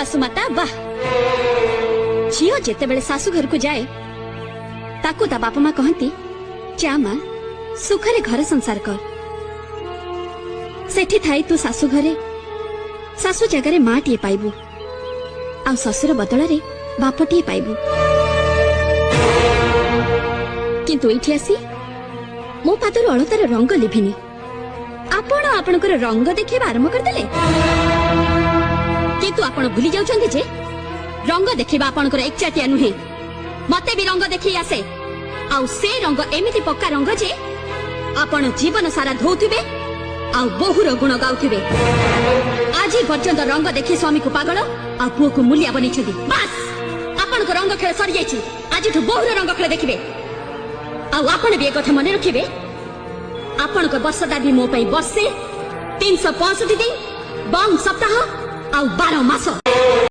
सासु माता वाह झील जिते बेले सासु घर को जाए ताकू ता बापा माँ कहती जा माँ सुखरे घर संसार कर सेठी थाई तू सासु घरे सासु जगार माँ टीए पाइबू आ ससुर बदल बाप टीए पाइबू किंतु एठी आसी मो पादर अलतार रंग लिभिनी आपण आपणकर रंग देखिबा आरंभ करदेले किंतु आपण भूली जाउछन्ती जे रंग देखिबा आपणकर एकचाटिया नुहे मते भी रंग देखि आसे आउ से रंग एमिति पक्का रंग जे आपण जीवन सारा धोउथिबे आउ बहुर गुण गाउथिबे आज पर्यंत रंग देखि स्वामी को पागल आ पुओ को मूल्य बनिछथि बस आपण को रंग खेल सरी जाइछि आज बहुर रंग खेल देखिबे आउ आपण भी एक कथा मन रखिबे आपण को वर्षदा भी मो पई बसे 365 दिन बंग सप्ताह आउ 12 मास।